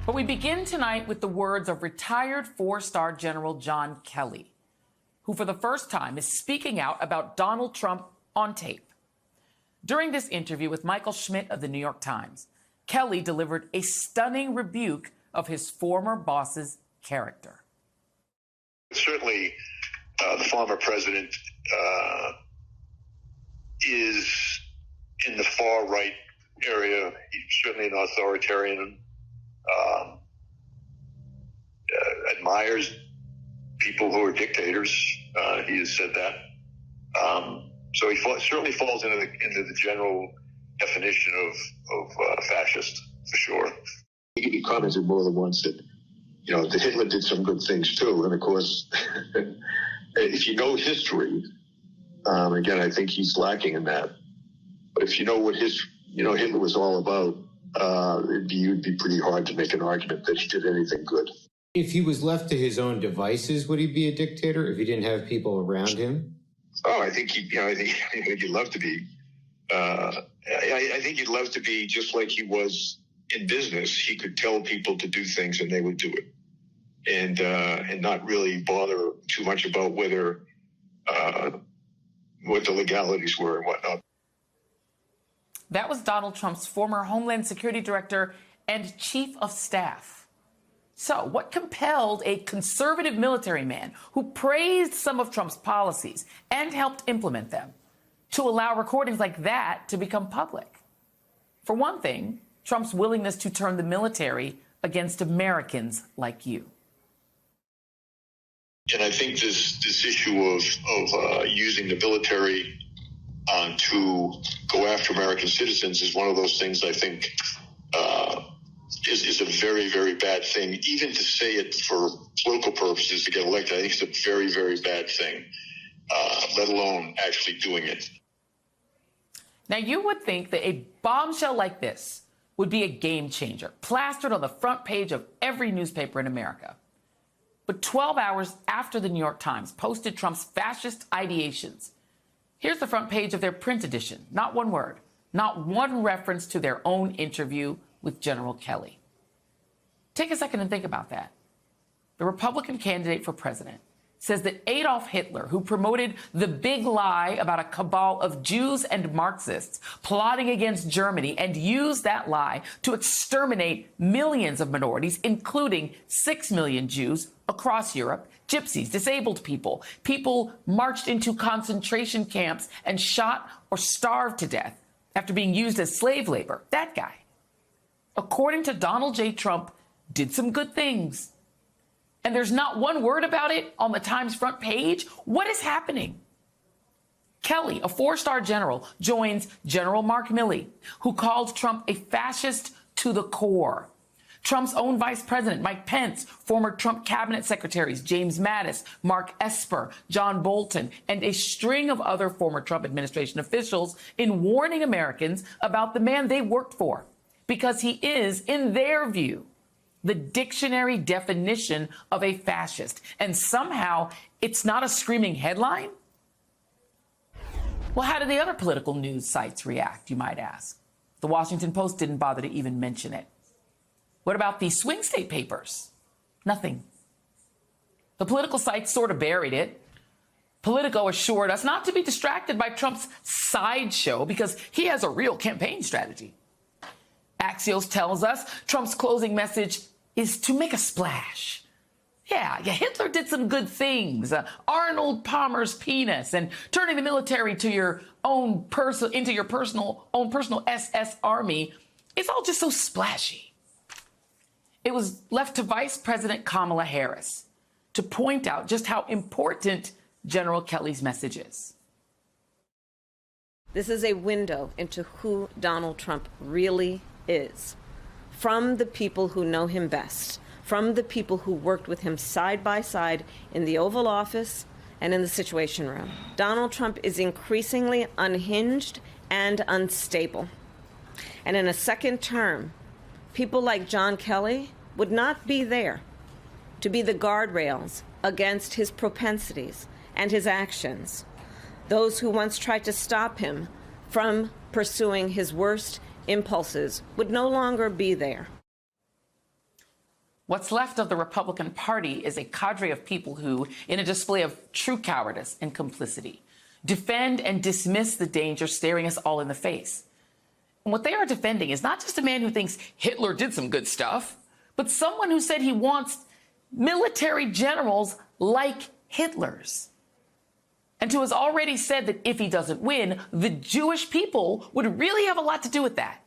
But we begin tonight with the words of retired four-star General John Kelly, who for the first time is speaking out about Donald Trump on tape. During this interview with Michael Schmidt of the New York Times, Kelly delivered a stunning rebuke of his former boss's character. Certainly, the former president is in the far right area. He's certainly an authoritarian, admires people who are dictators. He has said that. So he certainly falls into the general definition of fascist, for sure. He commented more than once that, that Hitler did some good things too. And of course, if you know history, again, I think he's lacking in that. But if you know what Hitler was all about, it'd be pretty hard to make an argument that he did anything good. If he was left to his own devices, would he be a dictator if he didn't have people around him? Oh, I think he'd love to be. I think he'd love to be just like he was in business. He could tell people to do things and they would do it, and not really bother too much about whether what the legalities were and whatnot. That was Donald Trump's former Homeland Security Director and Chief of Staff. So what compelled a conservative military man who praised some of Trump's policies and helped implement them to allow recordings like that to become public? For one thing, Trump's willingness to turn the military against Americans like you. And I think this issue of using the military to go after American citizens is one of those things I think is a very, very bad thing. Even to say it for political purposes to get elected, I think it's a very, very bad thing, let alone actually doing it. Now, you would think that a bombshell like this would be a game changer, plastered on the front page of every newspaper in America. But 12 hours after the New York Times posted Trump's fascist ideations, here's the front page of their print edition. Not one word, not one reference to their own interview with General Kelly. Take a second and think about that. The Republican candidate for president says that Adolf Hitler, who promoted the big lie about a cabal of Jews and Marxists plotting against Germany and used that lie to exterminate millions of minorities, including 6 million Jews across Europe, gypsies, disabled people, people marched into concentration camps and shot or starved to death after being used as slave labor. That guy, according to Donald J. Trump, did some good things. And there's not one word about it on the Times front page. What is happening? Kelly, a four-star general, joins General Mark Milley, who called Trump a fascist to the core. Trump's own vice president, Mike Pence, former Trump cabinet secretaries, James Mattis, Mark Esper, John Bolton, and a string of other former Trump administration officials in warning Americans about the man they worked for, because he is, in their view, the dictionary definition of a fascist. And somehow it's not a screaming headline? Well, how did the other political news sites react, you might ask? The Washington Post didn't bother to even mention it. What about the swing state papers? Nothing. The political sites sort of buried it. Politico assured us not to be distracted by Trump's sideshow because he has a real campaign strategy. Axios tells us Trump's closing message is to make a splash. Yeah, Hitler did some good things. Arnold Palmer's penis and turning the military to your own personal SS army. It's all just so splashy. It was left to Vice President Kamala Harris to point out just how important General Kelly's message is. This is a window into who Donald Trump really is. From the people who know him best, from the people who worked with him side by side in the Oval Office and in the Situation Room. Donald Trump is increasingly unhinged and unstable. And in a second term, people like John Kelly would not be there to be the guardrails against his propensities and his actions. Those who once tried to stop him from pursuing his worst impulses would no longer be there. What's left of the Republican Party is a cadre of people who, in a display of true cowardice and complicity, defend and dismiss the danger staring us all in the face. And what they are defending is not just a man who thinks Hitler did some good stuff, but someone who said he wants military generals like Hitler's. And who has already said that if he doesn't win, the Jewish people would really have a lot to do with that.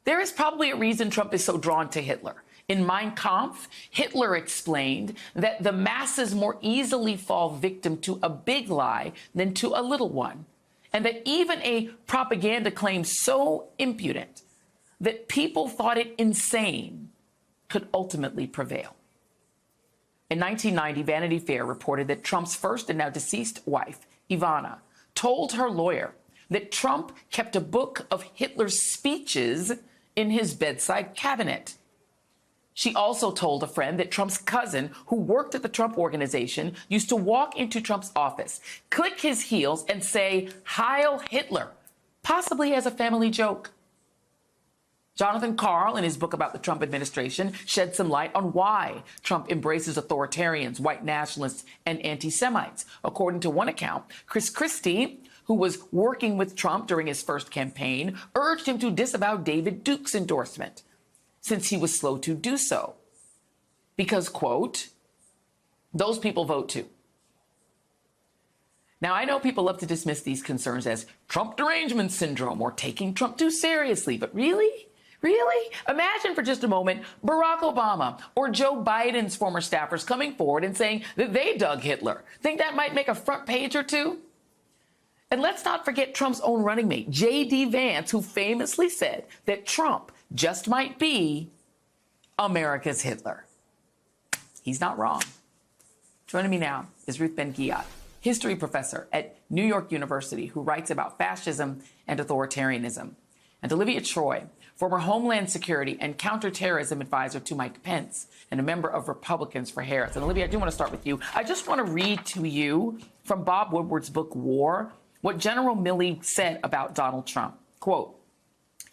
There is probably a reason Trump is so drawn to Hitler. In Mein Kampf, Hitler explained that the masses more easily fall victim to a big lie than to a little one, and that even a propaganda claim so impudent that people thought it insane could ultimately prevail. In 1990, Vanity Fair reported that Trump's first and now deceased wife, Ivana, told her lawyer that Trump kept a book of Hitler's speeches in his bedside cabinet. She also told a friend that Trump's cousin, who worked at the Trump Organization, used to walk into Trump's office, click his heels, and say, "Heil Hitler," possibly as a family joke. Jonathan Karl, in his book about the Trump administration, shed some light on why Trump embraces authoritarians, white nationalists, and anti-Semites. According to one account, Chris Christie, who was working with Trump during his first campaign, urged him to disavow David Duke's endorsement, since he was slow to do so. Because, quote, those people vote too. Now, I know people love to dismiss these concerns as Trump derangement syndrome or taking Trump too seriously, but really? Really? Imagine for just a moment Barack Obama or Joe Biden's former staffers coming forward and saying that they dug Hitler. Think that might make a front page or two? And let's not forget Trump's own running mate, J.D. Vance, who famously said that Trump just might be America's Hitler. He's not wrong. Joining me now is Ruth Ben-Ghiat, history professor at New York University, who writes about fascism and authoritarianism, and Olivia Troy, former Homeland Security and counterterrorism advisor to Mike Pence and a member of Republicans for Harris. And Olivia, I do want to start with you. I just want to read to you from Bob Woodward's book, War, what General Milley said about Donald Trump. Quote,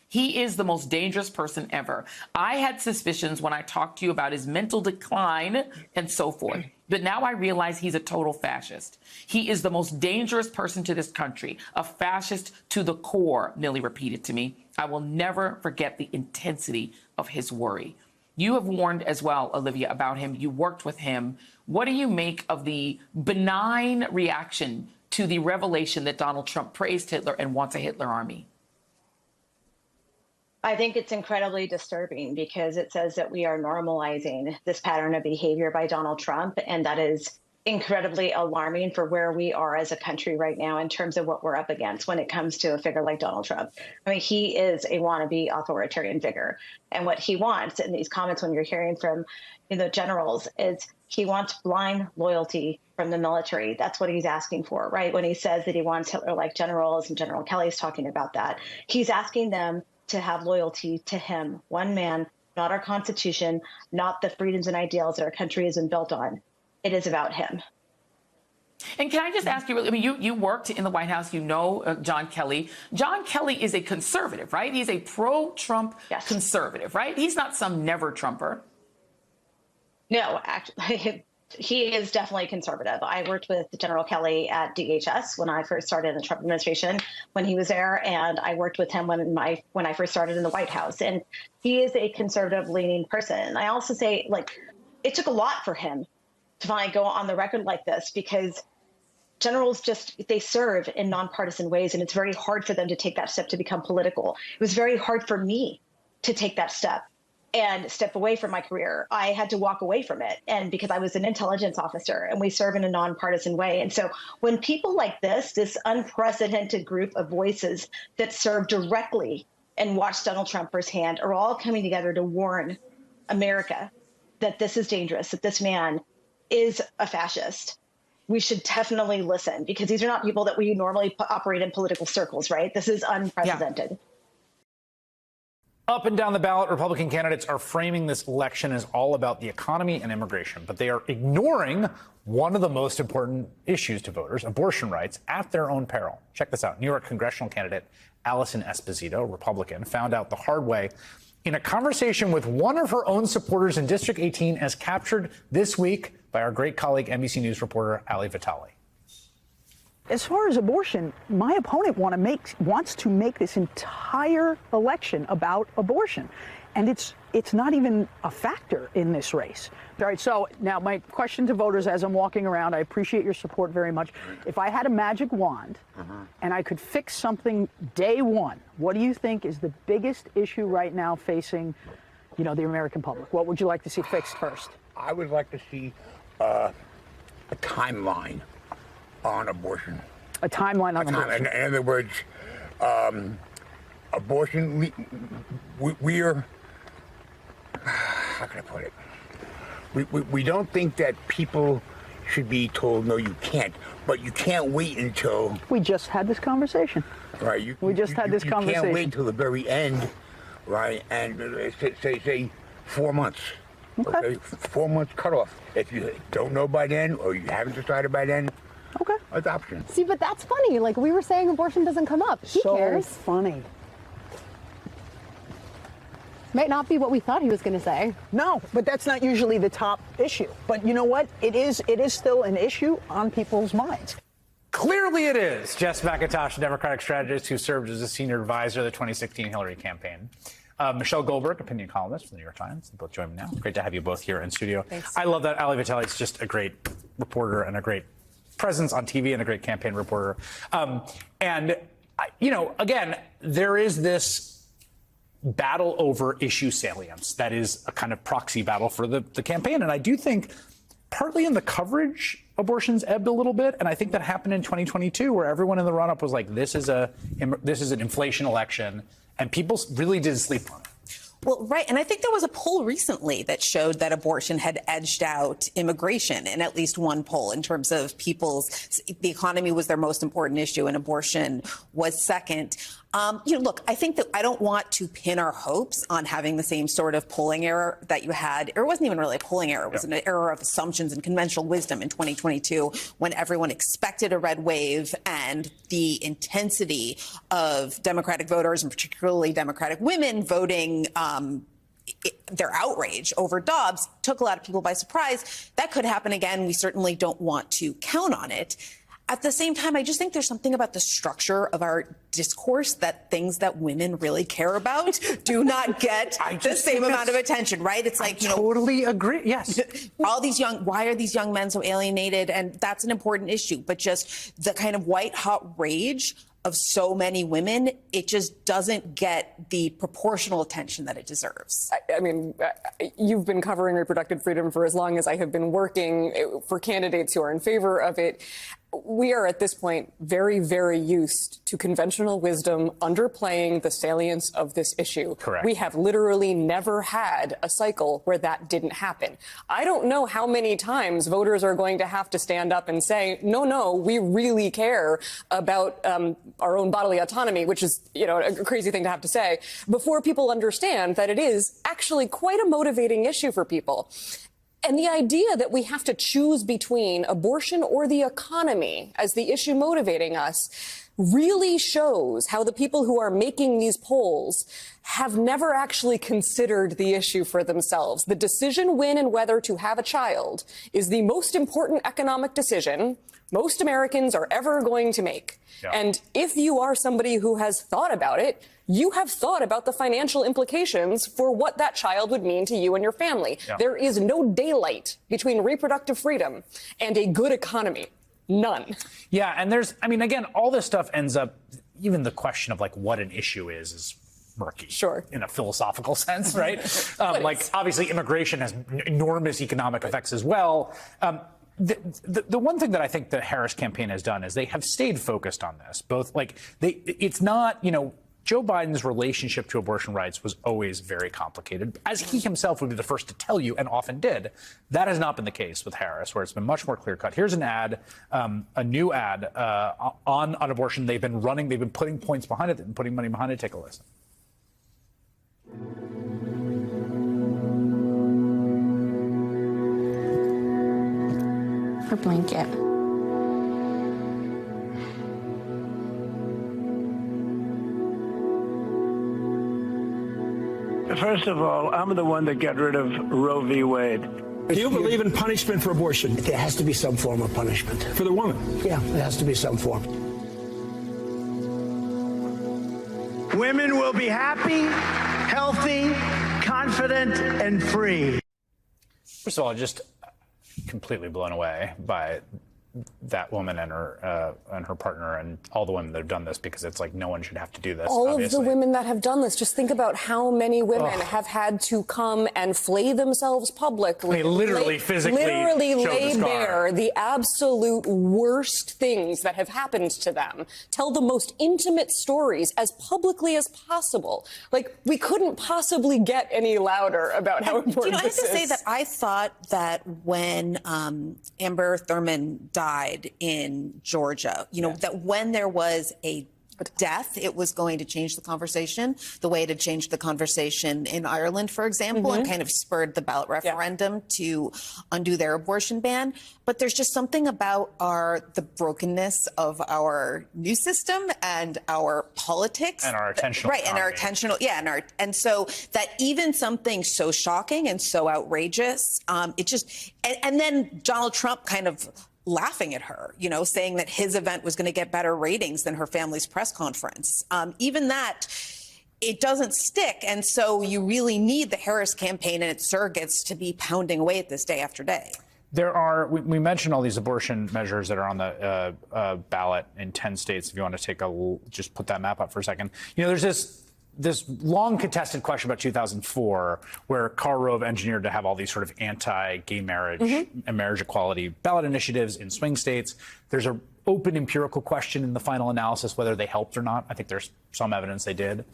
"He is the most dangerous person ever. I had suspicions when I talked to you about his mental decline and so forth. But now I realize he's a total fascist. He is the most dangerous person to this country, a fascist to the core," Milley repeated to me. "I will never forget the intensity of his worry." You have warned as well, Olivia, about him. You worked with him. What do you make of the benign reaction to the revelation that Donald Trump praised Hitler and wants a Hitler army? I think it's incredibly disturbing because it says that we are normalizing this pattern of behavior by Donald Trump, and that is incredibly alarming for where we are as a country right now in terms of what we're up against when it comes to a figure like Donald Trump. I mean, he is a wannabe authoritarian figure, and what he wants in these comments when you're hearing from generals is he wants blind loyalty from the military. That's what he's asking for, right? When he says that he wants Hitler-like generals, and General Kelly's talking about that, he's asking them to have loyalty to him, one man, not our Constitution, not the freedoms and ideals that our country has been built on. It is about him. And can I just ask you, I mean, you worked in the White House, you know John Kelly. John Kelly is a conservative, right? He's a pro-Trump conservative, right? He's not some never-Trumper. No, actually, he is definitely conservative. I worked with General Kelly at DHS when I first started in the Trump administration when he was there, and I worked with him when I first started in the White House. And he is a conservative-leaning person. I also say, it took a lot for him to finally go on the record like this because generals they serve in nonpartisan ways, and it's very hard for them to take that step to become political. It was very hard for me to take that step and step away from my career. I had to walk away from it, and because I was an intelligence officer and we serve in a nonpartisan way. And so when people like this unprecedented group of voices that serve directly and watch Donald Trump firsthand are all coming together to warn America that this is dangerous, that this man is a fascist, we should definitely listen, because these are not people that we normally operate in political circles, right? This is unprecedented. Yeah. Up and down the ballot, Republican candidates are framing this election as all about the economy and immigration, but they are ignoring one of the most important issues to voters, abortion rights, at their own peril. Check this out. New York congressional candidate Allison Esposito, Republican, found out the hard way in a conversation with one of her own supporters in District 18, as captured this week by our great colleague, NBC News reporter Ali Vitale. As far as abortion, my opponent wants to make this entire election about abortion. And it's not even a factor in this race. All right, so now my question to voters as I'm walking around, I appreciate your support very much. If I had a magic wand and I could fix something day one, what do you think is the biggest issue right now facing, the American public? What would you like to see fixed first? I would like to see a timeline on abortion. A timeline on abortion. In other words, abortion, we are, how can I put it? We don't think that people should be told, no, you can't, but you can't wait until... We just had this conversation. Right. We just had this conversation. You can't wait until the very end, right, and say 4 months. Okay. 4 months cutoff. If you don't know by then, or you haven't decided by then, okay, adoption. See, but that's funny. Like, we were saying abortion doesn't come up. He cares. So funny. Might not be what we thought he was going to say. No, but that's not usually the top issue. But you know what? It is still an issue on people's minds. Clearly it is. Jess McIntosh, a Democratic strategist who served as a senior advisor to the 2016 Hillary campaign. Michelle Goldberg, opinion columnist for the New York Times. They both join me now. Great to have you both here in studio. Thanks. I love that Ali Vitale is just a great reporter and a great presence on TV and a great campaign reporter. Again, there is this battle over issue salience that is a kind of proxy battle for the campaign. And I do think partly in the coverage, abortions ebbed a little bit. And I think that happened in 2022, where everyone in the run-up was like, this is an inflation election. And people really did sleep on it. Well, right. And I think there was a poll recently that showed that abortion had edged out immigration in at least one poll in terms of the economy was their most important issue and abortion was second. Look, I think that I don't want to pin our hopes on having the same sort of polling error that you had. It wasn't even really a polling error. It was an error of assumptions and conventional wisdom in 2022 when everyone expected a red wave and the intensity of Democratic voters and particularly Democratic women voting their outrage over Dobbs took a lot of people by surprise. That could happen again. We certainly don't want to count on it. At the same time, I just think there's something about the structure of our discourse that things that women really care about do not get the same amount of attention, right? It's like, totally agree. Yes. Why are these young men so alienated? And that's an important issue. But just the kind of white hot rage of so many women, it just doesn't get the proportional attention that it deserves. I mean, you've been covering reproductive freedom for as long as I have been working for candidates who are in favor of it. We are at this point very, very used to conventional wisdom underplaying the salience of this issue. Correct. We have literally never had a cycle where that didn't happen. I don't know how many times voters are going to have to stand up and say, no, we really care about our own bodily autonomy, which is, a crazy thing to have to say, before people understand that it is actually quite a motivating issue for people. And the idea that we have to choose between abortion or the economy as the issue motivating us really shows how the people who are making these polls have never actually considered the issue for themselves. The decision when and whether to have a child is the most important economic decision most Americans are ever going to make. Yeah. And if you are somebody who has thought about it, you have thought about the financial implications for what that child would mean to you and your family. Yeah. There is no daylight between reproductive freedom and a good economy. None. Yeah. And again, all this stuff ends up, even the question of what an issue is murky. Sure. In a philosophical sense, right? Obviously immigration has enormous economic effects as well. The one thing that I think the Harris campaign has done is they have stayed focused on this. It's not, Joe Biden's relationship to abortion rights was always very complicated, as he himself would be the first to tell you and often did. That has not been the case with Harris, where it's been much more clear cut. Here's an ad, a new ad on abortion. They've been putting points behind it and putting money behind it. Take a listen. Her blanket. First of all, I'm the one that got rid of Roe v. Wade. Do you believe in punishment for abortion? There has to be some form of punishment. For the woman? Yeah, there has to be some form. Women will be happy, healthy, confident, and free. First of all, just completely blown away by that woman and her partner and all the women that have done this, because it's like no one should have to do this. All obviously. of the women that have done this, just think about how many women have had to come and flay themselves publicly. Literally, physically lay bare the absolute worst things that have happened to them. Tell the most intimate stories as publicly as possible. Like, we couldn't possibly get any louder about how important this is. I have to say that I thought that when Amber Thurman died in Georgia, that when there was a death, it was going to change the conversation, the way it had changed the conversation in Ireland, for example, and kind of spurred the ballot referendum to undo their abortion ban. But there's just something about the brokenness of our news system and our politics. And our attentional Right, and our attentional, and so that even something so shocking and so outrageous, it just, and then Donald Trump kind of laughing at her, saying that his event was going to get better ratings than her family's press conference. Even that, it doesn't stick. And so you really need the Harris campaign and its surrogates to be pounding away at this day after day. We mentioned all these abortion measures that are on the ballot in 10 states. If you want to just put that map up for a second. There's this long contested question about 2004, where Karl Rove engineered to have all these sort of anti-gay marriage and marriage equality ballot initiatives in swing states. There's an open empirical question in the final analysis whether they helped or not. I think there's some evidence they did.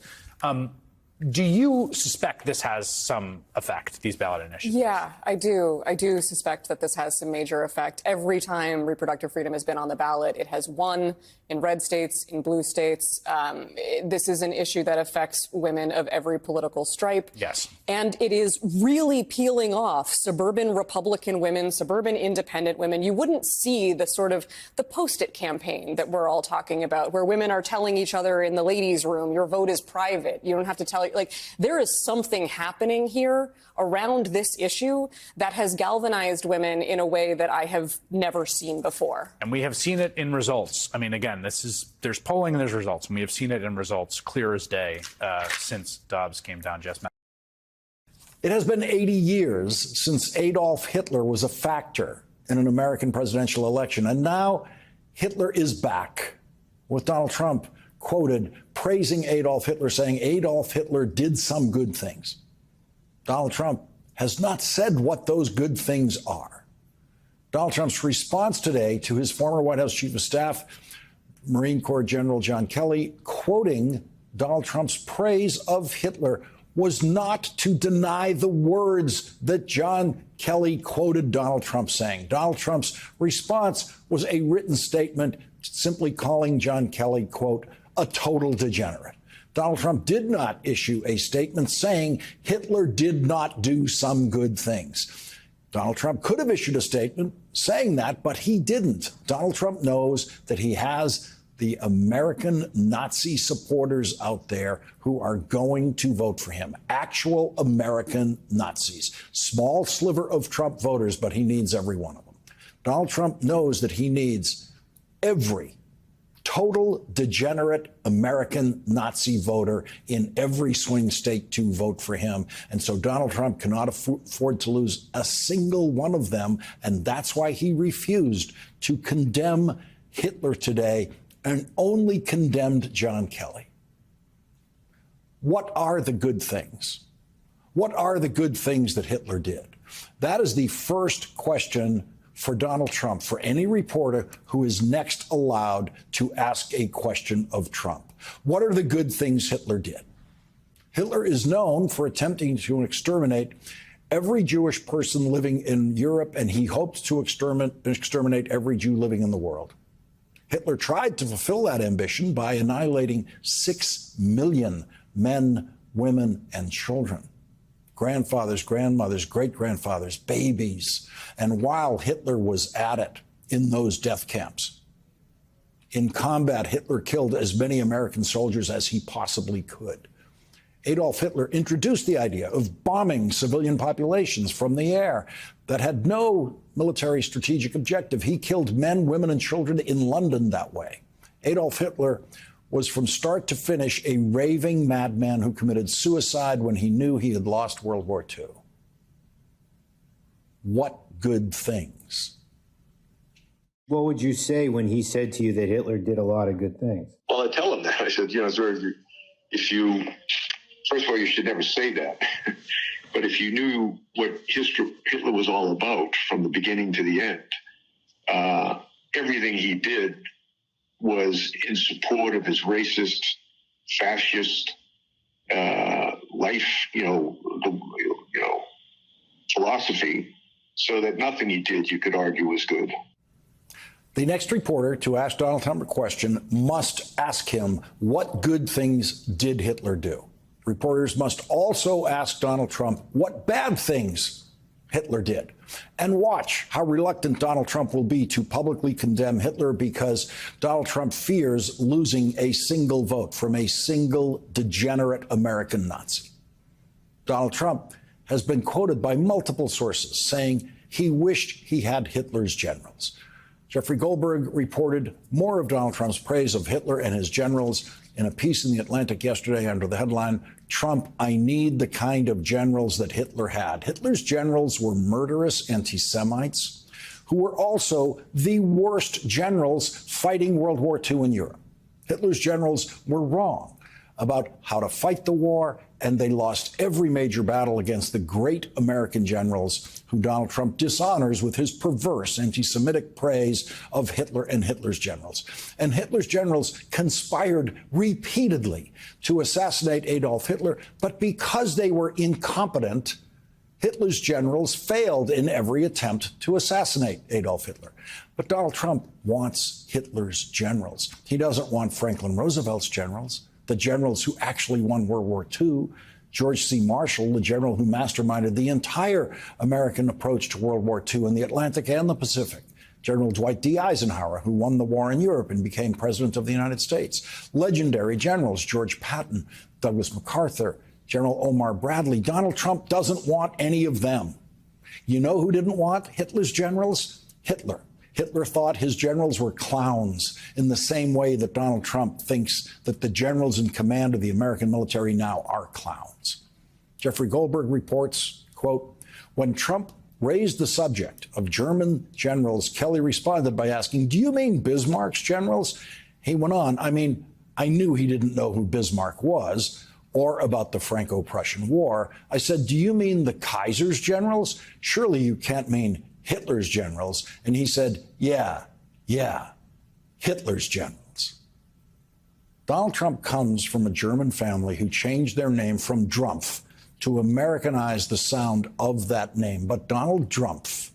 Do you suspect this has some effect, these ballot initiatives? Yeah, I do. I do suspect that this has some major effect. Every time reproductive freedom has been on the ballot, it has won in red states, in blue states. This is an issue that affects women of every political stripe. Yes. And it is really peeling off suburban Republican women, suburban independent women. You wouldn't see the sort of the Post-it campaign that we're all talking about, where women are telling each other in the ladies' room, your vote is private. You don't have to tell. Like, there is something happening here around this issue that has galvanized women in a way that I have never seen before. And we have seen it in results. I mean, again, there's polling and there's results, and we have seen it in results clear as day since Dobbs came down. Jess. It has been 80 years since Adolf Hitler was a factor in an American presidential election, and now Hitler is back, with Donald Trump quoted praising Adolf Hitler, saying Adolf Hitler did some good things. Donald Trump has not said what those good things are. Donald Trump's response today to his former White House Chief of Staff, Marine Corps General John Kelly, quoting Donald Trump's praise of Hitler, was not to deny the words that John Kelly quoted Donald Trump saying. Donald Trump's response was a written statement simply calling John Kelly, quote, a total degenerate. Donald Trump did not issue a statement saying Hitler did not do some good things. Donald Trump could have issued a statement saying that, but he didn't. Donald Trump knows that he has the American Nazi supporters out there who are going to vote for him. Actual American Nazis. Small sliver of Trump voters, but he needs every one of them. Donald Trump knows that he needs every total degenerate American Nazi voter in every swing state to vote for him. And so Donald Trump cannot afford to lose a single one of them. And that's why he refused to condemn Hitler today and only condemned John Kelly. What are the good things? What are the good things that Hitler did? That is the first question for Donald Trump, for any reporter who is next allowed to ask a question of Trump. What are the good things Hitler did? Hitler is known for attempting to exterminate every Jewish person living in Europe, and he hoped to exterminate every Jew living in the world. Hitler tried to fulfill that ambition by annihilating 6 million men, women, and children. Grandfathers, grandmothers, great-grandfathers, babies. And while Hitler was at it in those death camps, in combat, Hitler killed as many American soldiers as he possibly could. Adolf Hitler introduced the idea of bombing civilian populations from the air that had no military strategic objective. He killed men, women, and children in London that way. Adolf Hitler was from start to finish a raving madman who committed suicide when he knew he had lost World War II. What good things? What would you say when he said to you that Hitler did a lot of good things? Well, I tell him that. I said, first of all, you should never say that. But if you knew what Hitler was all about from the beginning to the end, everything he did was in support of his racist, fascist life, philosophy, so that nothing he did you could argue was good. The next reporter to ask Donald Trump a question must ask him, what good things did Hitler do? Reporters must also ask Donald Trump what bad things Hitler did. And watch how reluctant Donald Trump will be to publicly condemn Hitler, because Donald Trump fears losing a single vote from a single degenerate American Nazi. Donald Trump has been quoted by multiple sources saying he wished he had Hitler's generals. Jeffrey Goldberg reported more of Donald Trump's praise of Hitler and his generals in a piece in The Atlantic yesterday under the headline, "Trump, I need the kind of generals that Hitler had." Hitler's generals were murderous anti-Semites who were also the worst generals fighting World War II in Europe. Hitler's generals were wrong about how to fight the war, and they lost every major battle against the great American generals who Donald Trump dishonors with his perverse anti-Semitic praise of Hitler and Hitler's generals. And Hitler's generals conspired repeatedly to assassinate Adolf Hitler, but because they were incompetent, Hitler's generals failed in every attempt to assassinate Adolf Hitler. But Donald Trump wants Hitler's generals. He doesn't want Franklin Roosevelt's generals, the generals who actually won World War II. George C. Marshall, the general who masterminded the entire American approach to World War II in the Atlantic and the Pacific. General Dwight D. Eisenhower, who won the war in Europe and became president of the United States. Legendary generals George Patton, Douglas MacArthur, General Omar Bradley. Donald Trump doesn't want any of them. You know who didn't want Hitler's generals? Hitler. Hitler thought his generals were clowns in the same way that Donald Trump thinks that the generals in command of the American military now are clowns. Jeffrey Goldberg reports, quote, when Trump raised the subject of German generals, Kelly responded by asking, "Do you mean Bismarck's generals?" He went on, I knew he didn't know who Bismarck was or about the Franco-Prussian War. I said, "Do you mean the Kaiser's generals? Surely you can't mean Hitler's generals." And he said, yeah, Hitler's generals. Donald Trump comes from a German family who changed their name from Drumpf to Americanize the sound of that name. But Donald Drumpf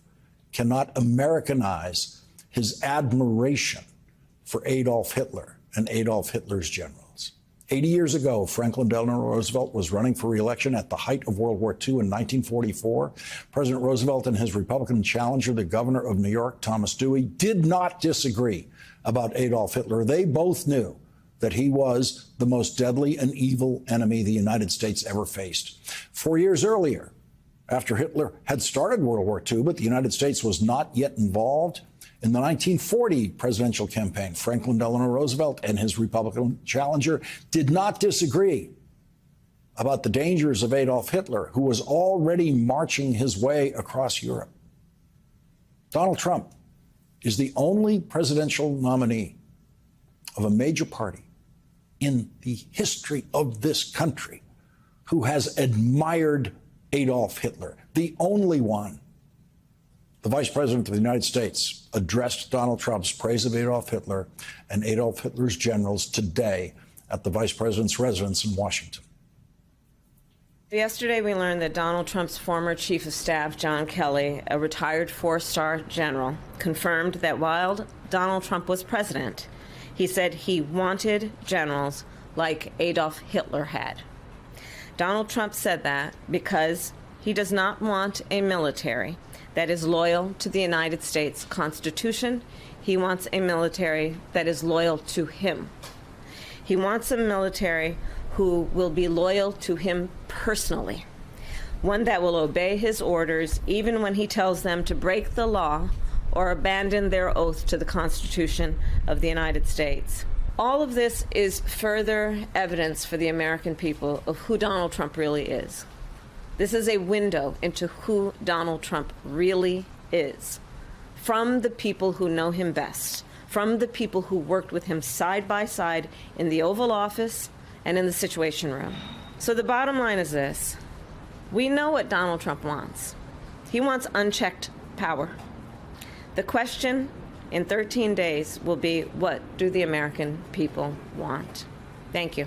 cannot Americanize his admiration for Adolf Hitler and Adolf Hitler's generals. 80 years ago, Franklin Delano Roosevelt was running for re-election at the height of World War II in 1944. President Roosevelt and his Republican challenger, the governor of New York, Thomas Dewey, did not disagree about Adolf Hitler. They both knew that he was the most deadly and evil enemy the United States ever faced. 4 years earlier, after Hitler had started World War II, but the United States was not yet involved, in the 1940 presidential campaign, Franklin Delano Roosevelt and his Republican challenger did not disagree about the dangers of Adolf Hitler, who was already marching his way across Europe. Donald Trump is the only presidential nominee of a major party in the history of this country who has admired Adolf Hitler, the only one. The Vice President of the United States addressed Donald Trump's praise of Adolf Hitler and Adolf Hitler's generals today at the Vice President's residence in Washington. Yesterday, we learned that Donald Trump's former chief of staff, John Kelly, a retired four-star general, confirmed that while Donald Trump was president, he said he wanted generals like Adolf Hitler had. Donald Trump said that because he does not want a military that is loyal to the United States Constitution. He wants a military that is loyal to him. He wants a military who will be loyal to him personally, one that will obey his orders even when he tells them to break the law or abandon their oath to the Constitution of the United States. All of this is further evidence for the American people of who Donald Trump really is. This is a window into who Donald Trump really is, from the people who know him best, from the people who worked with him side by side in the Oval Office and in the Situation Room. So the bottom line is this. We know what Donald Trump wants. He wants unchecked power. The question in 13 days will be, what do the American people want? Thank you.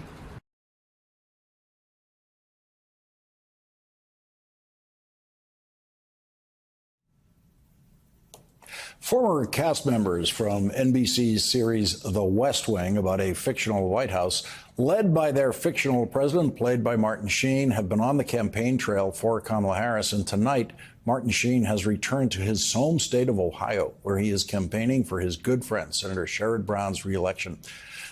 Former cast members from NBC's series The West Wing, about a fictional White House led by their fictional president, played by Martin Sheen, have been on the campaign trail for Kamala Harris. And tonight, Martin Sheen has returned to his home state of Ohio, where he is campaigning for his good friend, Senator Sherrod Brown's reelection.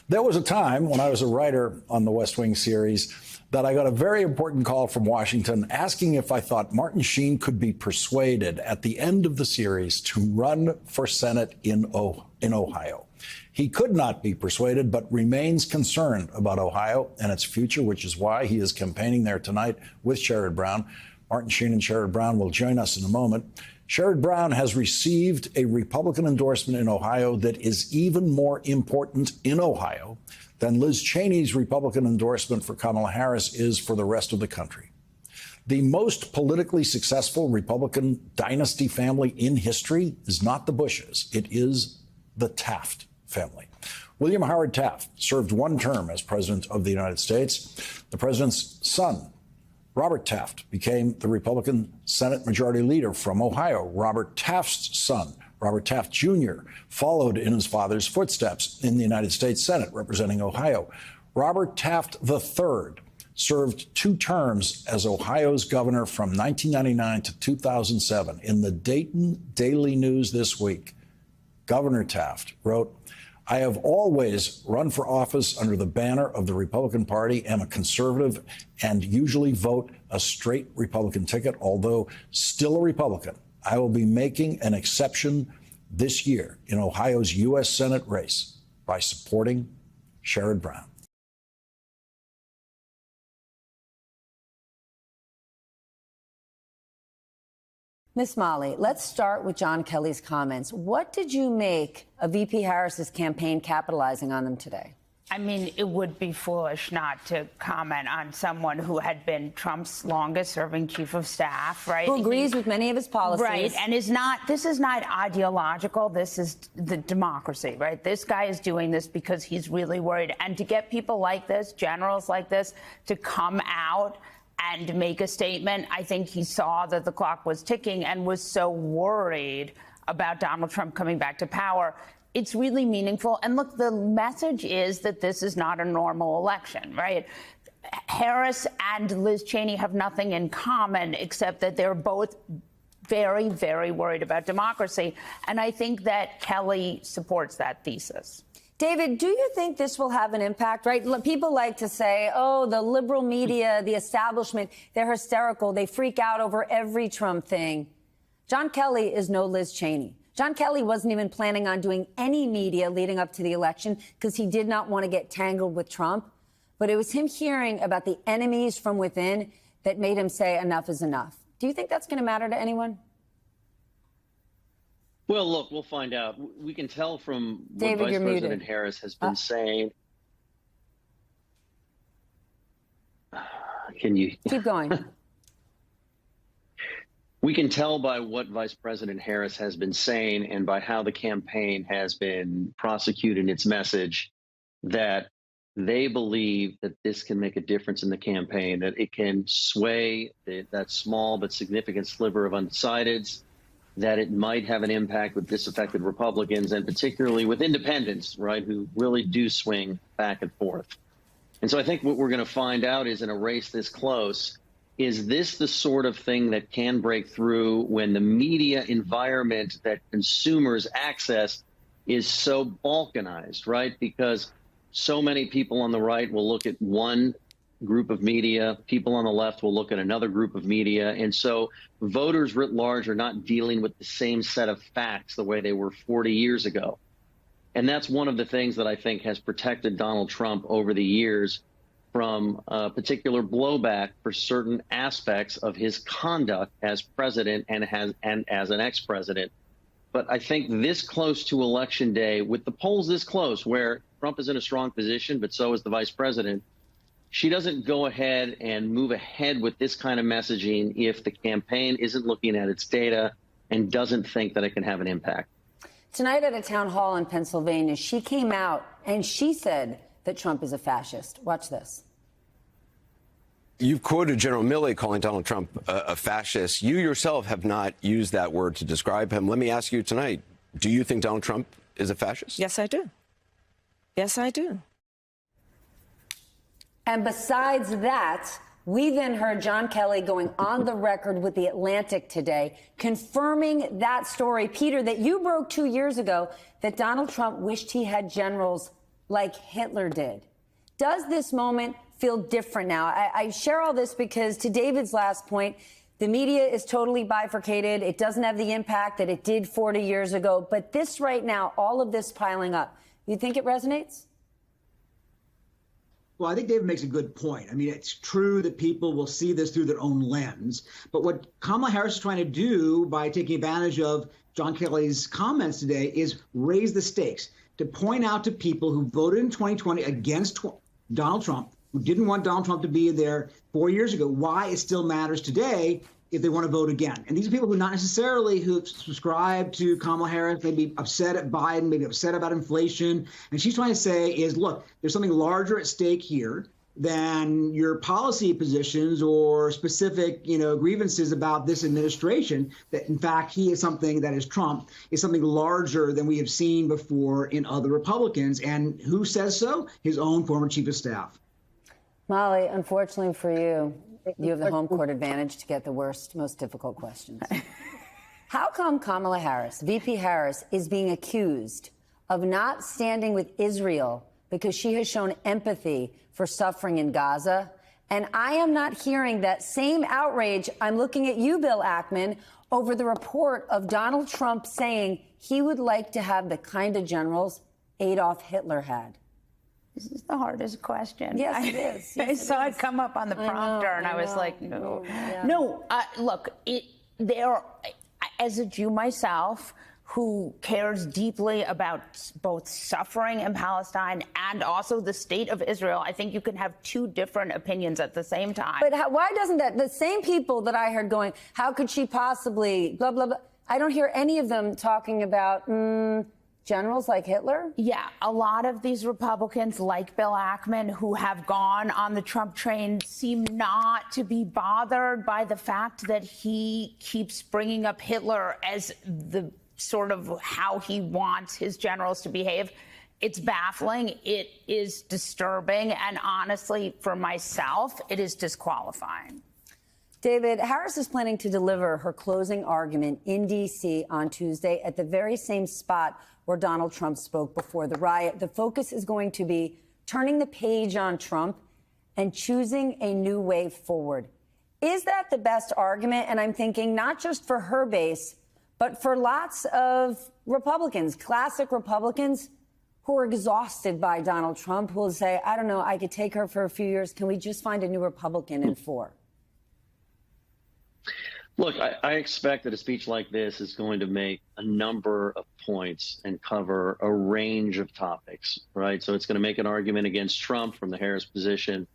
There was a time when I was a writer on the West Wing series that I got a very important call from Washington asking if I thought Martin Sheen could be persuaded at the end of the series to run for Senate in Ohio. He could not be persuaded, but remains concerned about Ohio and its future, which is why he is campaigning there tonight with Sherrod Brown. Martin Sheen and Sherrod Brown will join us in a moment. Sherrod Brown has received a Republican endorsement in Ohio that is even more important in Ohio than Liz Cheney's Republican endorsement for Kamala Harris is for the rest of the country. The most politically successful Republican dynasty family in history is not the Bushes. It is the Taft family. William Howard Taft served one term as president of the United States. The president's son, Robert Taft, became the Republican Senate Majority Leader from Ohio. Robert Taft's son, Robert Taft Jr., followed in his father's footsteps in the United States Senate, representing Ohio. Robert Taft III served 2 terms as Ohio's governor from 1999 to 2007. In the Dayton Daily News this week, Governor Taft wrote, "I have always run for office under the banner of the Republican Party, am a conservative, and usually vote a straight Republican ticket, although still a Republican. I will be making an exception this year in Ohio's U.S. Senate race by supporting Sherrod Brown." Ms. Molly, let's start with John Kelly's comments. What did you make of VP Harris's campaign capitalizing on them today? I mean, it would be foolish not to comment on someone who had been Trump's longest serving chief of staff, right? Who agrees with many of his policies. Right, and this is not ideological. This is the democracy, right? This guy is doing this because he's really worried. And to get people like this, generals like this, to come out and make a statement, I think he saw that the clock was ticking and was so worried about Donald Trump coming back to power. It's really meaningful. And look, the message is that this is not a normal election, right? Harris and Liz Cheney have nothing in common except that they're both very, very worried about democracy. And I think that Kelly supports that thesis. David, do you think this will have an impact, right? People like to say, oh, the liberal media, the establishment, they're hysterical. They freak out over every Trump thing. John Kelly is no Liz Cheney. John Kelly wasn't even planning on doing any media leading up to the election because he did not want to get tangled with Trump. But it was him hearing about the enemies from within that made him say enough is enough. Do you think that's going to matter to anyone? Well, look, we'll find out. We can tell from what David, Vice you're President muted. Harris has been saying. Can you keep going? We can tell by what Vice President Harris has been saying and by how the campaign has been prosecuting its message that they believe that this can make a difference in the campaign, that it can sway that small but significant sliver of undecideds, that it might have an impact with disaffected Republicans and particularly with independents, right, who really do swing back and forth. And so I think what we're going to find out is in a race this close, is this the sort of thing that can break through when the media environment that consumers access is so balkanized, right? Because so many people on the right will look at one group of media. People on the left will look at another group of media. And so voters writ large are not dealing with the same set of facts the way they were 40 years ago. And that's one of the things that I think has protected Donald Trump over the years from particular blowback for certain aspects of his conduct as president and as an ex-president. But I think this close to Election Day, with the polls this close, where Trump is in a strong position, but so is the vice president, she doesn't go ahead and move ahead with this kind of messaging if the campaign isn't looking at its data and doesn't think that it can have an impact. Tonight at a town hall in Pennsylvania, she came out and she said that Trump is a fascist. Watch this. You've quoted General Milley calling Donald Trump a fascist. You yourself have not used that word to describe him. Let me ask you tonight, do you think Donald Trump is a fascist? Yes, I do. Yes, I do. And besides that, we then heard John Kelly going on the record with The Atlantic today, confirming that story, Peter, that you broke 2 years ago, that Donald Trump wished he had generals like Hitler did. Does this moment feel different now? I share all this because, to David's last point, the media is totally bifurcated. It doesn't have the impact that it did 40 years ago. But this right now, all of this piling up, you think it resonates? Well, I think David makes a good point. I mean, it's true that people will see this through their own lens. But what Kamala Harris is trying to do by taking advantage of John Kelly's comments today is raise the stakes, to point out to people who voted in 2020 against Donald Trump, who didn't want Donald Trump to be there 4 years ago, why it still matters today if they want to vote again. And these are people who not necessarily who subscribe to Kamala Harris, maybe upset at Biden, maybe upset about inflation. And she's trying to say is, look, there's something larger at stake here than your policy positions or specific, grievances about this administration, that in fact he is something that is Trump, is something larger than we have seen before in other Republicans. And who says so? His own former chief of staff. Molly, unfortunately for you, you have the home court advantage to get the worst, most difficult questions. How come Kamala Harris, VP Harris, is being accused of not standing with Israel because she has shown empathy for suffering in Gaza? And I am not hearing that same outrage. I'm looking at you, Bill Ackman, over the report of Donald Trump saying he would like to have the kind of generals Adolf Hitler had. This is the hardest question. Yes, it is. Yes, I saw it come up on the prompter, and I was like, no. No, look, as a Jew myself, who cares deeply about both suffering in Palestine and also the state of Israel, I think you can have two different opinions at the same time. But why doesn't the same people that I heard going, how could she possibly, blah, blah, blah, I don't hear any of them talking about, generals like Hitler? Yeah, a lot of these Republicans, like Bill Ackman, who have gone on the Trump train, seem not to be bothered by the fact that he keeps bringing up Hitler as the sort of how he wants his generals to behave. It's baffling. It is disturbing. And honestly, for myself, it is disqualifying. David, Harris is planning to deliver her closing argument in D.C. on Tuesday at the very same spot where Donald Trump spoke before the riot. The focus is going to be turning the page on Trump and choosing a new way forward. Is that the best argument? And I'm thinking not just for her base, but for lots of Republicans, classic Republicans who are exhausted by Donald Trump, who will say, I don't know, I could take her for a few years. Can we just find a new Republican in 4? Look, I expect that a speech like this is going to make a number of points and cover a range of topics, right? So it's going to make an argument against Trump from the Harris position.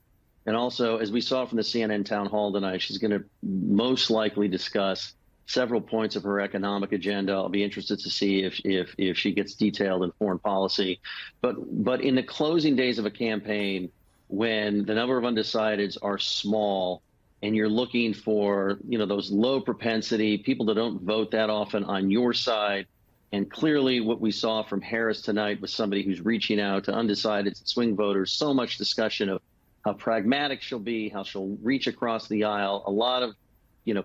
And also, as we saw from the CNN town hall tonight, she's going to most likely discuss several points of her economic agenda. I'll be interested to see if she gets detailed in foreign policy. But in the closing days of a campaign, when the number of undecideds are small, and you're looking for, those low propensity people that don't vote that often on your side. And clearly what we saw from Harris tonight was somebody who's reaching out to undecideds and swing voters. So much discussion of how pragmatic she'll be, how she'll reach across the aisle. A lot of,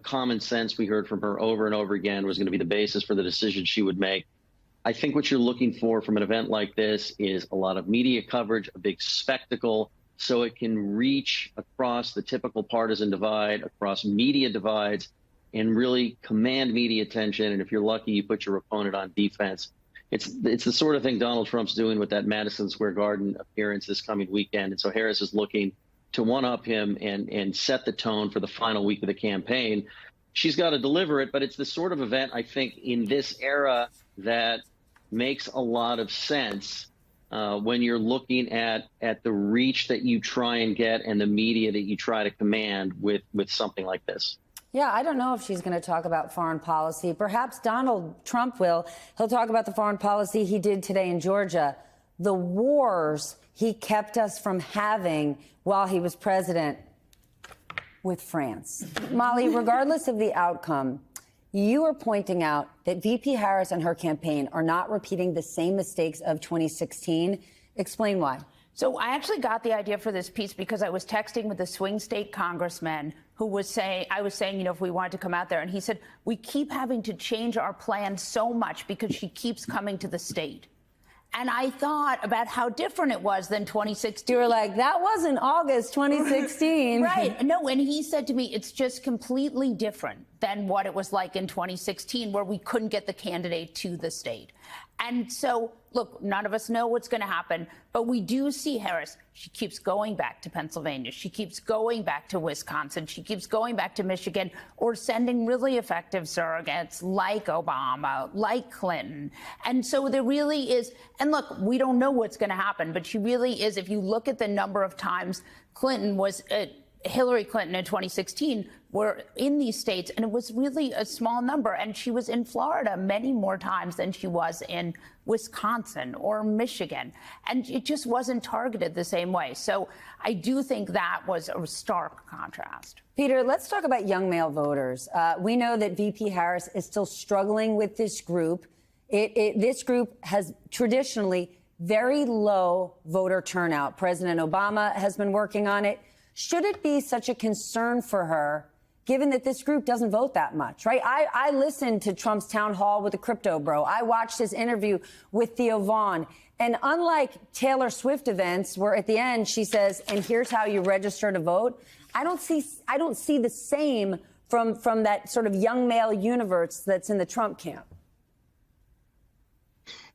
common sense we heard from her over and over again was going to be the basis for the decision she would make. I think what you're looking for from an event like this is a lot of media coverage, a big spectacle, so it can reach across the typical partisan divide, across media divides, and really command media attention. And if you're lucky, you put your opponent on defense. It's the sort of thing Donald Trump's doing with that Madison Square Garden appearance this coming weekend. And so Harris is looking to one-up him and set the tone for the final week of the campaign. She's got to deliver it, but it's the sort of event, I think, in this era that makes a lot of sense when you're looking at the reach that you try and get and the media that you try to command with something like this. Yeah, I don't know if she's going to talk about foreign policy. Perhaps Donald Trump will. He'll talk about the foreign policy he did today in Georgia, the wars he kept us from having while he was president with France. Molly, regardless of the outcome, you are pointing out that VP Harris and her campaign are not repeating the same mistakes of 2016. Explain why. So I actually got the idea for this piece because I was texting with a swing state congressman who was saying, if we wanted to come out there, and he said, we keep having to change our plan so much because she keeps coming to the state. And I thought about how different it was than 2016. You were like, that wasn't August 2016. Right. No, and he said to me, it's just completely different than what it was like in 2016, where we couldn't get the candidate to the state. And so, look, none of us know what's going to happen, but we do see Harris. She keeps going back to Pennsylvania. She keeps going back to Wisconsin. She keeps going back to Michigan, or sending really effective surrogates like Obama, like Clinton. And so there really is, and look, we don't know what's going to happen, but she really is, if you look at the number of times Hillary Clinton in 2016 were in these states, and it was really a small number. And she was in Florida many more times than she was in Wisconsin or Michigan. And it just wasn't targeted the same way. So I do think that was a stark contrast. Peter, let's talk about young male voters. We know that VP Harris is still struggling with this group. This group has traditionally very low voter turnout. President Obama has been working on it. Should it be such a concern for her, given that this group doesn't vote that much, right? I listened to Trump's town hall with the crypto bro. I watched his interview with Theo Vaughn. And unlike Taylor Swift events, where at the end she says, and here's how you register to vote, I don't see the same from that sort of young male universe that's in the Trump camp.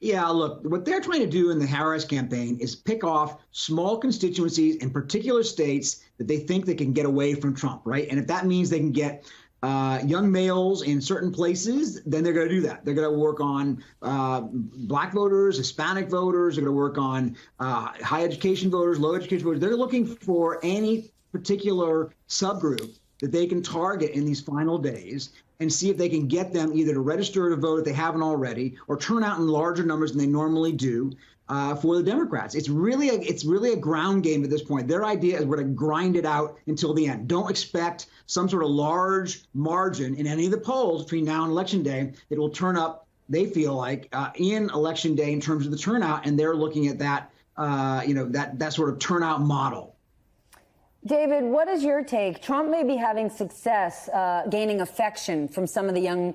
Yeah, look, what they're trying to do in the Harris campaign is pick off small constituencies in particular states that they think they can get away from Trump, right? And if that means they can get young males in certain places, then they're going to do that. They're going to work on black voters, Hispanic voters. They're going to work on high education voters, low education voters. They're looking for any particular subgroup that they can target in these final days and see if they can get them either to register to vote if they haven't already, or turn out in larger numbers than they normally do for the Democrats. It's really a ground game at this point. Their idea is we're going to grind it out until the end. Don't expect some sort of large margin in any of the polls between now and Election Day that will turn up, they feel like, in Election Day in terms of the turnout, and they're looking at that, that sort of turnout model. David, what is your take? Trump may be having success gaining affection from some of the young,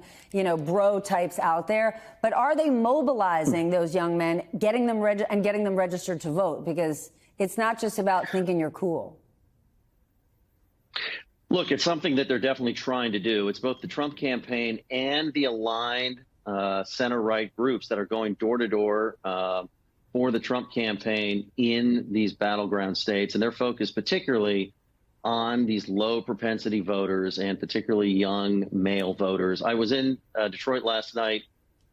bro types out there, but are they mobilizing those young men, getting them registered to vote? Because it's not just about thinking you're cool. Look, it's something that they're definitely trying to do. It's both the Trump campaign and the aligned center-right groups that are going door to door for the Trump campaign in these battleground states. And they're focused particularly on these low propensity voters and particularly young male voters. I was in Detroit last night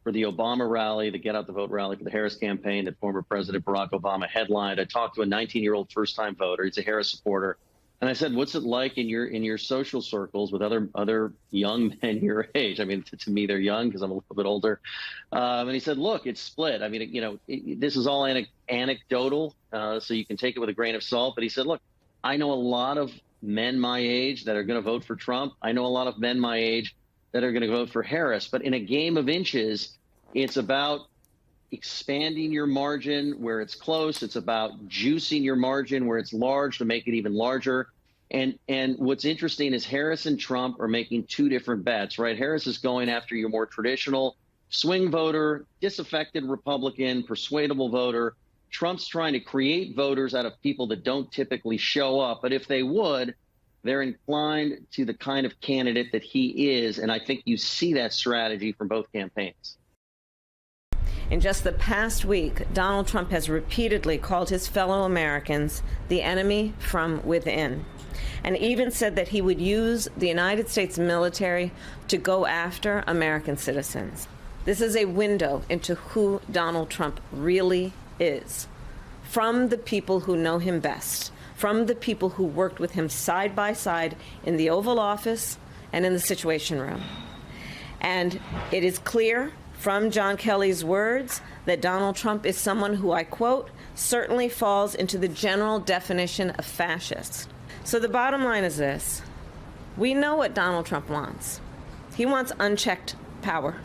for the Obama rally, the Get Out the Vote rally for the Harris campaign that former President Barack Obama headlined. I talked to a 19-year-old first-time voter. He's a Harris supporter. And I said, what's it like in your social circles with other young men your age? I mean, to me, they're young because I'm a little bit older. And he said, look, it's split. I mean, this is all anecdotal, so you can take it with a grain of salt. But he said, look, I know a lot of men my age that are going to vote for Trump. I know a lot of men my age that are going to vote for Harris. But in a game of inches, it's about expanding your margin where it's close. It's about juicing your margin where it's large to make it even larger. And what's interesting is Harris and Trump are making two different bets, right? Harris is going after your more traditional swing voter, disaffected Republican, persuadable voter. Trump's trying to create voters out of people that don't typically show up. But if they would, they're inclined to the kind of candidate that he is. And I think you see that strategy from both campaigns. In just the past week, Donald Trump has repeatedly called his fellow Americans the enemy from within, and even said that he would use the United States military to go after American citizens. This is a window into who Donald Trump really is, from the people who know him best, from the people who worked with him side by side in the Oval Office and in the Situation Room. And it is clear from John Kelly's words that Donald Trump is someone who, I quote, certainly falls into the general definition of fascist. So the bottom line is this. We know what Donald Trump wants. He wants unchecked power.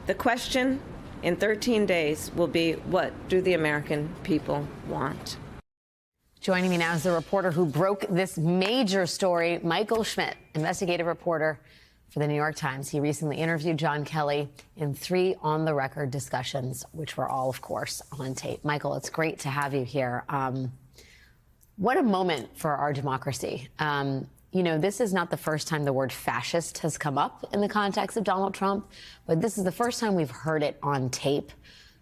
The question in 13 days will be, what do the American people want? Joining me now is the reporter who broke this major story, Michael Schmidt, investigative reporter for the New York Times. He recently interviewed John Kelly in 3 on-the-record discussions, which were all, of course, on tape. Michael, it's great to have you here. What a moment for our democracy. You know, this is not the first time the word fascist has come up in the context of Donald Trump, but this is the first time we've heard it on tape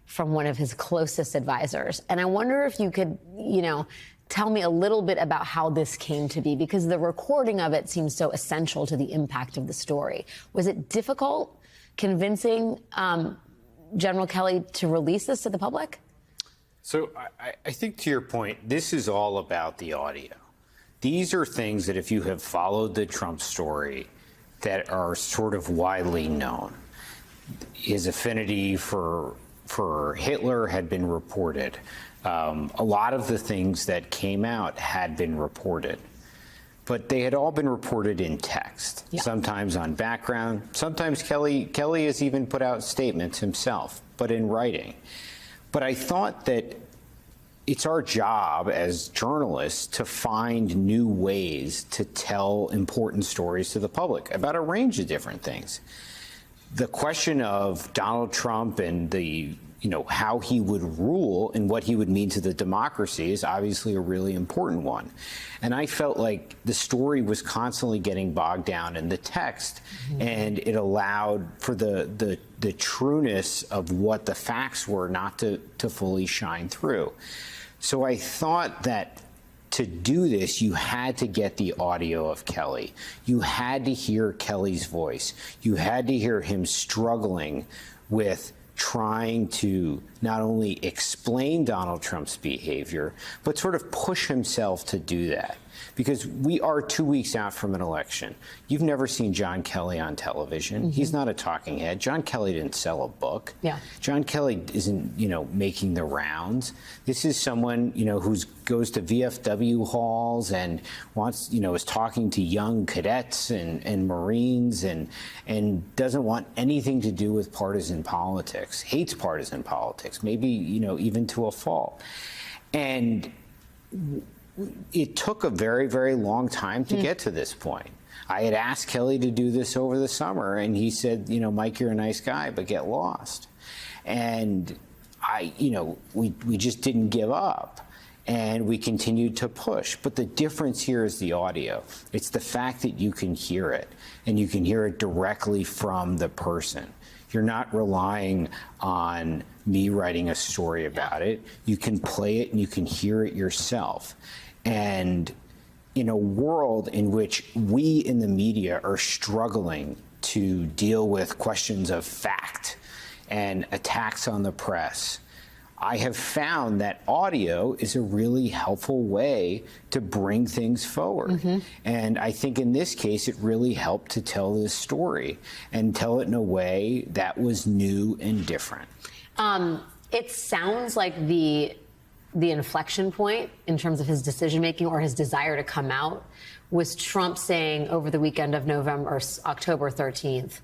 from one of his closest advisors. And I wonder if you could, you know, tell me a little bit about how this came to be, because the recording of it seems so essential to the impact of the story. Was it difficult convincing General Kelly to release this to the public? So I think, to your point, this is all about the audio. These are things that, if you have followed the Trump story, that are sort of widely known. His affinity for Hitler had been reported. A lot of the things that came out had been reported, but they had all been reported in text, sometimes on background. Sometimes Kelly has even put out statements himself, but in writing. But I thought that it's our job as journalists to find new ways to tell important stories to the public about a range of different things. The question of Donald Trump and the how he would rule and what he would mean to the democracy is obviously a really important one. And I felt like the story was constantly getting bogged down in the text, and it allowed for the trueness of what the facts were not to fully shine through. So I thought that to do this, you had to get the audio of Kelly. You had to hear Kelly's voice. You had to hear him struggling with trying to not only explain Donald Trump's behavior, but sort of push himself to do that. Because we are 2 weeks out from an election. You've never seen John Kelly on television. He's not a talking head. John Kelly didn't sell a book. John Kelly isn't, making the rounds. This is someone, who goes to VFW halls and wants, is talking to young cadets and Marines and doesn't want anything to do with partisan politics, hates partisan politics, maybe, even to a fault. And it took a very, very long time to get to this point. I had asked Kelly to do this over the summer, and he said, Mike, you're a nice guy, but get lost. And we just didn't give up, and we continued to push. But the difference here is the audio. It's the fact that you can hear it, and you can hear it directly from the person. You're not relying on me writing a story about it. You can play it and you can hear it yourself. And in a world in which we in the media are struggling to deal with questions of fact and attacks on the press, I have found that audio is a really helpful way to bring things forward. And I think in this case, it really helped to tell this story and tell it in a way that was new and different. It sounds like the inflection point in terms of his decision-making or his desire to come out was Trump saying over the weekend of October 13th,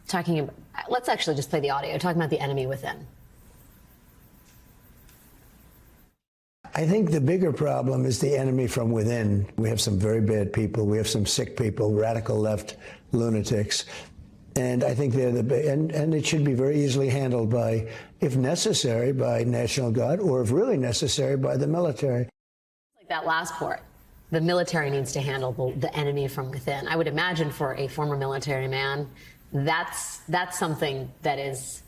talking about, let's actually just play the audio, talking about the enemy within. I think the bigger problem is the enemy from within. We have some very bad people. We have some sick people, radical left lunatics. And I think they're and it should be very easily handled by, if necessary, by National Guard, or if really necessary, by the military. Like that last part, the military needs to handle the enemy from within. I would imagine for a former military man, that's something that is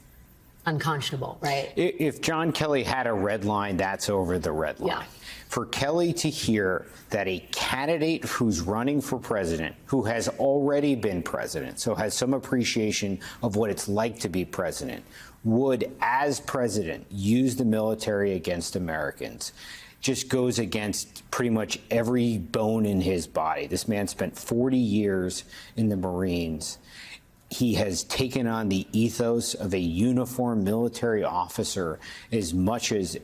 unconscionable, right? If John Kelly had a red line, that's over the red line. Yeah. For Kelly to hear that a candidate who's running for president, who has already been president, so has some appreciation of what it's like to be president, would, as president, use the military against Americans, just goes against pretty much every bone in his body. This man spent 40 years in the Marines. He has taken on the ethos of a uniformed military officer as much as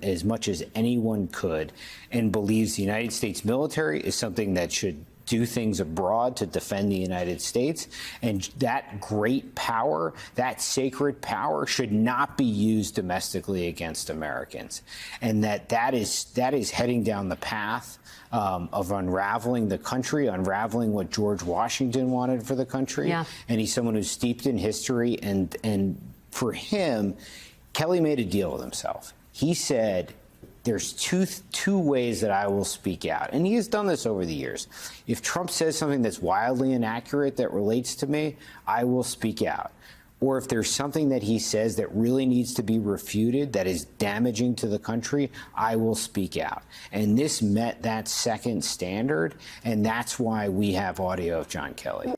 anyone could, and believes the United States military is something that should do things abroad to defend the United States. And that great power, that sacred power, should not be used domestically against Americans. And that is heading down the path of unraveling the country, unraveling what George Washington wanted for the country. Yeah. And he's someone who's steeped in history. And for him, Kelly made a deal with himself. He said, there's two ways that I will speak out. And he has done this over the years. If Trump says something that's wildly inaccurate that relates to me, I will speak out. Or if there's something that he says that really needs to be refuted, that is damaging to the country, I will speak out. And this met that second standard, and that's why we have audio of John Kelly.